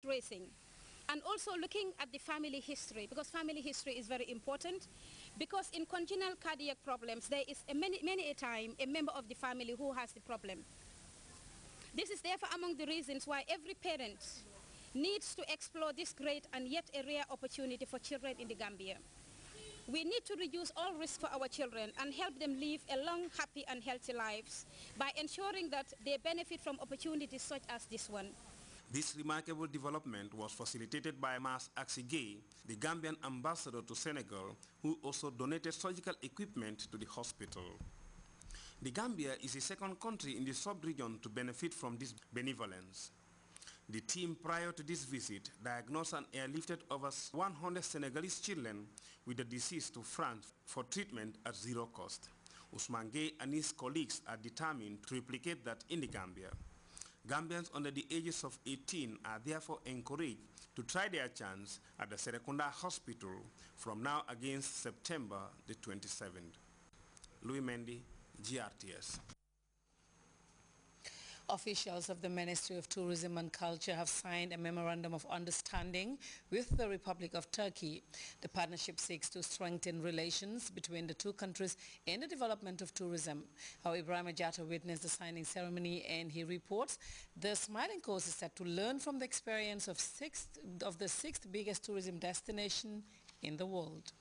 racing. And also looking at the family history, because family history is very important, because in congenital cardiac problems, there is many a time a member of the family who has the problem. This is therefore among the reasons why every parent needs to explore this great and yet a rare opportunity for children in the Gambia. We need to reduce all risk for our children and help them live a long, happy and healthy lives by ensuring that they benefit from opportunities such as this one. This remarkable development was facilitated by Mas Axigay, the Gambian ambassador to Senegal, who also donated surgical equipment to the hospital. The Gambia is the second country in the sub-region to benefit from this benevolence. The team prior to this visit diagnosed and airlifted over 100 Senegalese children with the disease to France for treatment at zero cost. Ousmane Gueye and his colleagues are determined to replicate that in the Gambia. Gambians under the ages of 18 are therefore encouraged to try their chance at the Serekunda Hospital from now against September the 27th. Louis Mendy, GRTS. Officials of the Ministry of Tourism and Culture have signed a memorandum of understanding with the Republic of Turkey. The partnership seeks to strengthen relations between the two countries in the development of tourism. Our Ibrahim Ajata witnessed the signing ceremony and he reports the Smiling Coast is set to learn from the experience of the sixth biggest tourism destination in the world.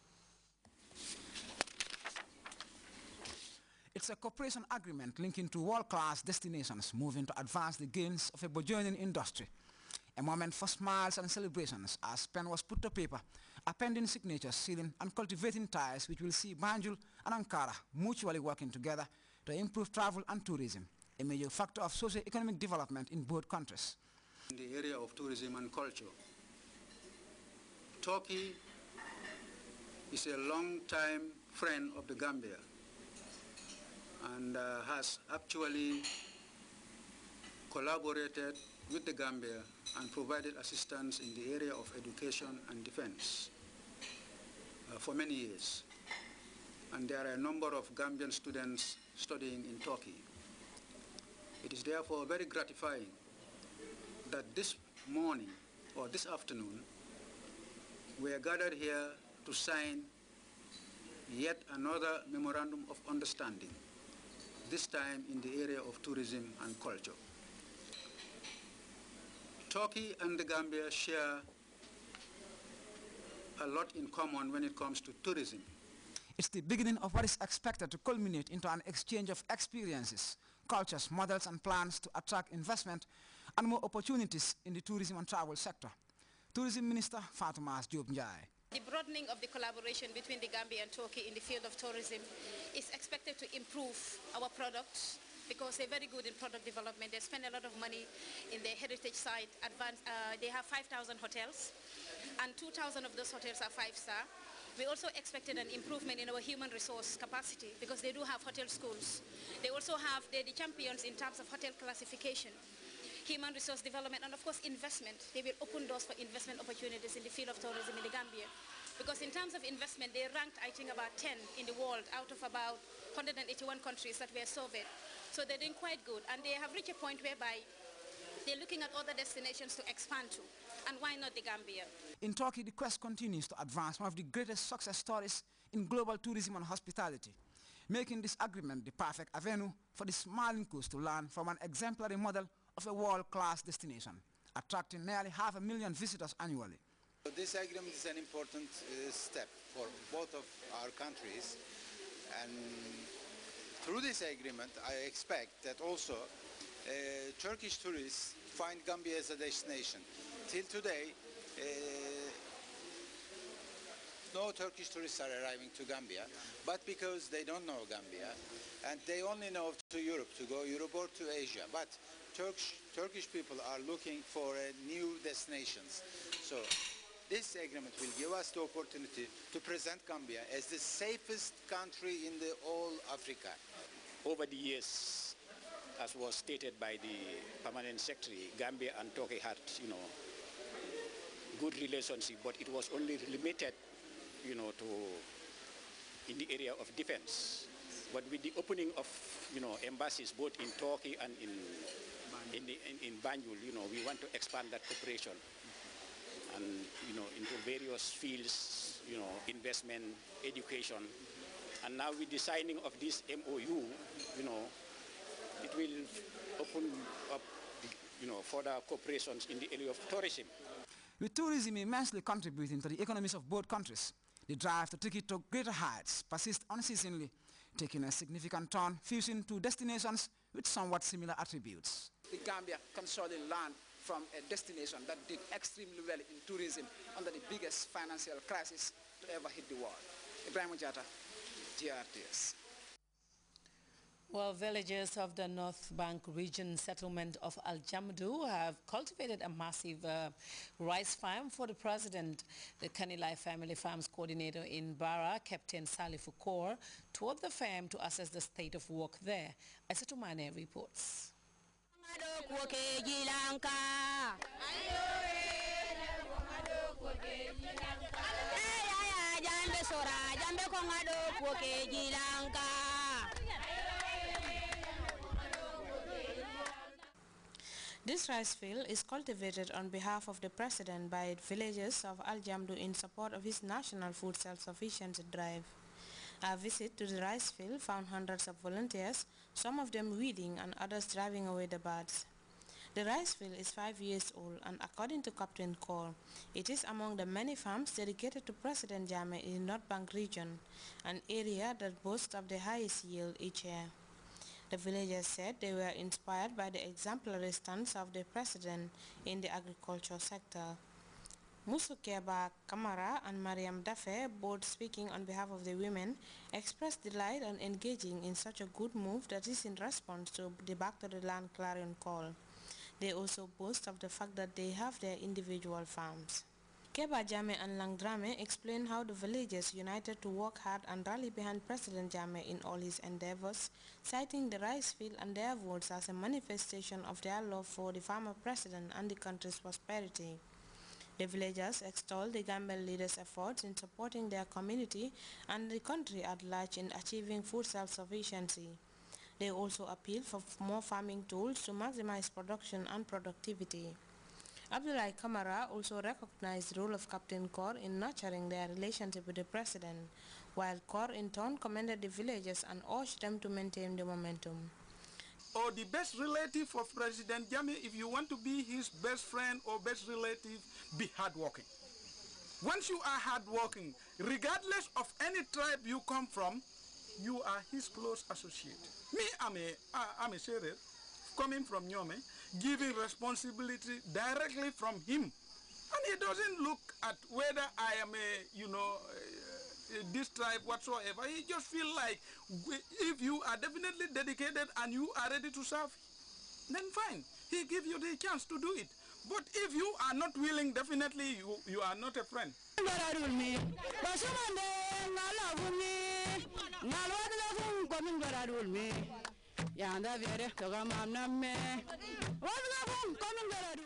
It's a cooperation agreement linking two world-class destinations moving to advance the gains of a burgeoning industry. A moment for smiles and celebrations as pen was put to paper, appending signatures, sealing and cultivating ties which will see Banjul and Ankara mutually working together to improve travel and tourism, a major factor of socio-economic development in both countries. In the area of tourism and culture, Turkey is a long-time friend of the Gambia and has actually collaborated with the Gambia and provided assistance in the area of education and defense for many years. And there are a number of Gambian students studying in Turkey. It is therefore very gratifying that this morning or this afternoon we are gathered here to sign yet another memorandum of understanding, this time in the area of tourism and culture. Turkey and the Gambia share a lot in common when it comes to tourism. It's the beginning of what is expected to culminate into an exchange of experiences, cultures, models and plans to attract investment and more opportunities in the tourism and travel sector. Tourism Minister Fatoumas Diop Njie. The broadening of the collaboration between the Gambia and Turkey in the field of tourism is expected to improve our products because they're very good in product development. They spend a lot of money in their heritage site. They have 5,000 hotels and 2,000 of those hotels are 5-star. We also expected an improvement in our human resource capacity because they do have hotel schools. They're the champions in terms of hotel classification, human resource development, and of course investment. They will open doors for investment opportunities in the field of tourism in the Gambia. Because in terms of investment, they ranked, I think, about 10 in the world out of about 181 countries that were surveyed. So they're doing quite good. And they have reached a point whereby they're looking at other destinations to expand to. And why not the Gambia? In Turkey, the quest continues to advance one of the greatest success stories in global tourism and hospitality, making this agreement the perfect avenue for the Smiling Coast to learn from an exemplary model of a world-class destination, attracting nearly 500,000 visitors annually. This agreement is an important step for both of our countries, and through this agreement I expect that also Turkish tourists find Gambia as a destination. Till today, no Turkish tourists are arriving to Gambia, but because they don't know Gambia and they only know to Europe, to go Europe or to Asia, but Turkish people are looking for new destinations. So this agreement will give us the opportunity to present Gambia as the safest country in the whole Africa. Over the years, as was stated by the permanent secretary, Gambia and Turkey had, good relationship, but it was only limited, to in the area of defense. But with the opening of, embassies both in Turkey and in Banjul, we want to expand that cooperation. and, into various fields, investment, education. And now with the signing of this MOU, it will open up, further cooperations in the area of tourism. With tourism immensely contributing to the economies of both countries, the drive to take it to greater heights persists unceasingly, taking a significant turn, fusing two destinations with somewhat similar attributes. The Gambia can surely learn from a destination that did extremely well in tourism under the biggest financial crisis to ever hit the world. Ibrahim Ujata, GRTS. Well, villagers of the North Bank region settlement of Al Jamdu have cultivated a massive rice farm for the president. The Kanilai Family Farms coordinator in Bara, Captain Salifu Kaur, toured the farm to assess the state of work there. Asatumane reports. This rice field is cultivated on behalf of the president by villagers of Al Jamdu in support of his national food self-sufficiency drive. Our visit to the rice field found hundreds of volunteers, some of them weeding and others driving away the birds. The rice field is 5 years old, and according to Captain Kaur, it is among the many farms dedicated to President Jammeh in the North Bank region, an area that boasts of the highest yield each year. The villagers said they were inspired by the exemplary stance of the president in the agriculture sector. Musukeba Kamara and Mariam Dafe, both speaking on behalf of the women, expressed delight on engaging in such a good move that is in response to the Back to the Land clarion call. They also boast of the fact that they have their individual farms. Keba Jammeh and Langdrame explained how the villagers united to work hard and rally behind President Jammeh in all his endeavors, citing the rice field and their votes as a manifestation of their love for the former president and the country's prosperity. The villagers extolled the Gambian leaders' efforts in supporting their community and the country at large in achieving food self-sufficiency. They also appealed for more farming tools to maximize production and productivity. Abdullah Kamara also recognized the role of Captain Kaur in nurturing their relationship with the president, while Kaur in turn commended the villagers and urged them to maintain the momentum. Or the best relative of President Jammeh, if you want to be his best friend or best relative, be hardworking. Once you are hardworking, regardless of any tribe you come from, you are his close associate. Me, I'm a sheriff coming from Nyome, giving responsibility directly from him. And he doesn't look at whether I am this tribe whatsoever. He just feel like if you are definitely dedicated and you are ready to serve, then fine. He give you the chance to do it. But if you are not willing, definitely you are not a friend.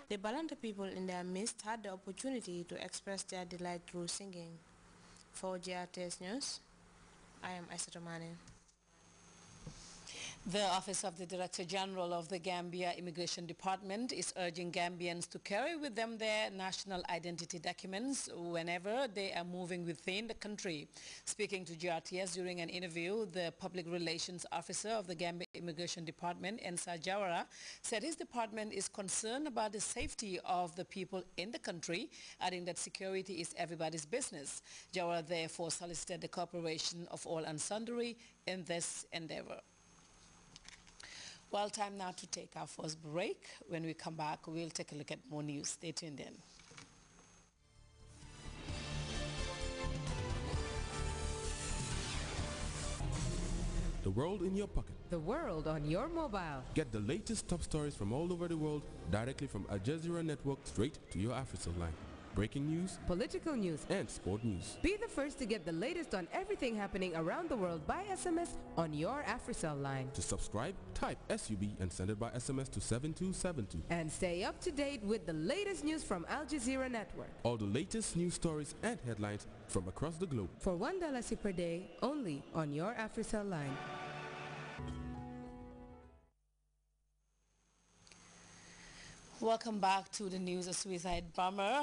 The Balanta people in their midst had the opportunity to express their delight through singing. For GRTS News, I am Asatomane. The Office of the Director General of the Gambia Immigration Department is urging Gambians to carry with them their national identity documents whenever they are moving within the country. Speaking to GRTS during an interview, the Public Relations Officer of the Gambia Immigration Department, Ensa Jawara, said his department is concerned about the safety of the people in the country, adding that security is everybody's business. Jawara therefore solicited the cooperation of all and sundry in this endeavor. Well, time now to take our first break. When we come back, we'll take a look at more news. Stay tuned in. The world in your pocket. The world on your mobile. Get the latest top stories from all over the world directly from Al Jazeera Network straight to your AfriCell line. Breaking news, political news, and sport news. Be the first to get the latest on everything happening around the world by SMS on your AfriCell line. To subscribe, type SUB and send it by SMS to 7272. And stay up to date with the latest news from Al Jazeera Network. All the latest news stories and headlines from across the globe. For $1 per day, only on your AfriCell line. Welcome back to the news. A suicide bomber